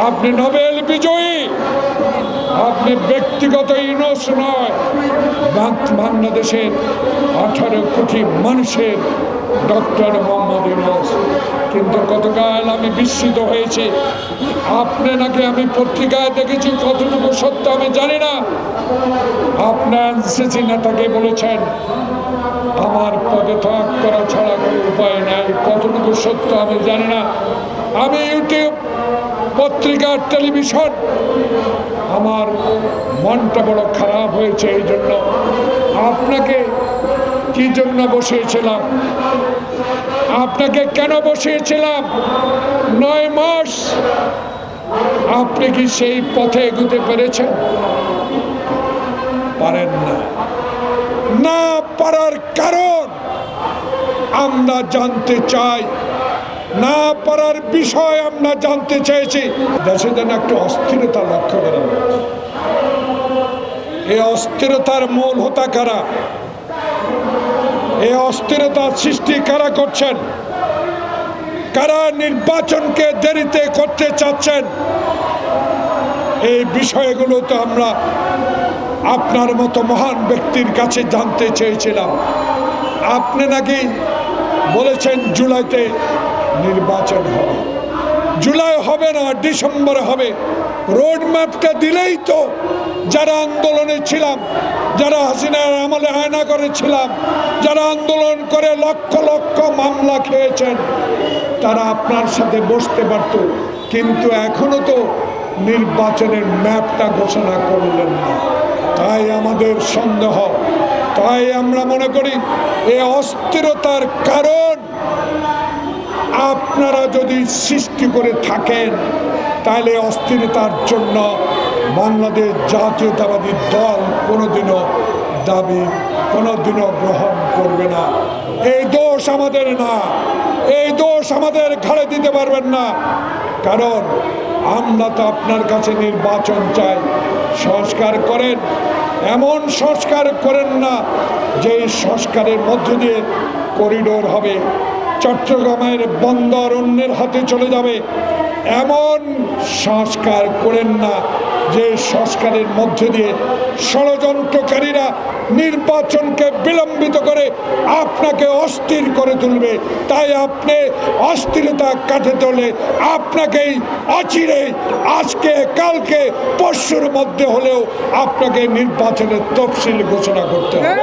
আপনি নোবেল বিজয়ী, আপনি ব্যক্তিগত ইউনুস নয়, বাংলাদেশের 18 কোটি মানুষের ডক্টর মোহাম্মদ ইউনুস। কিন্তু গতকাল আমি বিস্মিত হয়েছি, আপনি নাকি, আমি পত্রিকায় দেখেছি, কতটুকু সত্য আমি জানি না, আপনার এনসিসি নেতাকে বলেছেন আমার পদত্যাগ করা ছাড়া কোনো উপায় নাই। কতটুকু সত্য আমি জানি না। আমি ইউটিউব, পত্রিকা, টেলিভিশন, আমার মনটা বড় খারাপ হয়েছে। এই জন্য আপনাকে কি জন্য বসিয়েছিলাম, আপনাকে কেন বসিয়েছিলাম? 9 মাস আপনি কি সেই পথে এগুতে পেরেছেন? পারেন না। না পারার কারণ আমরা জানতে চাই, না পারার বিষয় আমরা জানতে চেয়েছি। দেশে যেন একটা অস্থিরতা লক্ষ্য করা হয়েছে। এই অস্থিরতার মূল হোতা কারা? এই অস্থিরতার সৃষ্টি কারা করছেন? কারা নির্বাচনকে দেরিতে করতে চাচ্ছেন? এই বিষয়গুলো তো আমরা আপনার মতো মহান ব্যক্তির কাছে জানতে চেয়েছিলাম। আপনি নাকি বলেছেন জুলাইতে নির্বাচন হবে। জুলাই হবে না, ডিসেম্বরে হবে। রোড ম্যাপটা দিলেই তো যারা আন্দোলনে ছিলাম, যারা হাসিনার আমলে আয়না করেছিলাম, যারা আন্দোলন করে লক্ষ লক্ষ মামলা খেয়েছেন, তারা আপনার সাথে বসতে পারত। কিন্তু এখনো তো নির্বাচনের ম্যাপটা ঘোষণা করলেন না। তাই আমাদের সন্দেহ, তাই আমরা মনে করি এই অস্থিরতার কারণ আপনারা যদি সৃষ্টি করে থাকেন, তাহলে অস্থিরতার জন্য বাংলাদেশ জাতীয়তাবাদী দল কোনোদিনও দাবি, কোনোদিনও গ্রহণ করবে না। এই দোষ আমাদের না, এই দোষ আমাদের ঘাড়ে দিতে পারবেন না। কারণ আমরা তো আপনার কাছে নির্বাচন চাই। সংস্কার করেন, এমন সংস্কার করেন না যে সংস্কারের মধ্য দিয়ে করিডোর হবে, চট্টগ্রামের বন্দর অন্যের হাতে চলে যাবে। এমন সংস্কার করেন না যে সংস্কারের মধ্য দিয়ে ষড়যন্ত্রকারীরা নির্বাচনকে বিলম্বিত করে আপনাকে অস্থির করে তুলবে। তাই আপনি অস্থিরতা কাটাতে হলে আপনাকেই অচিরে, আজকে, কালকে, পরশুর মধ্যে হলেও আপনাকে নির্বাচনের তফসিল ঘোষণা করতে হবে।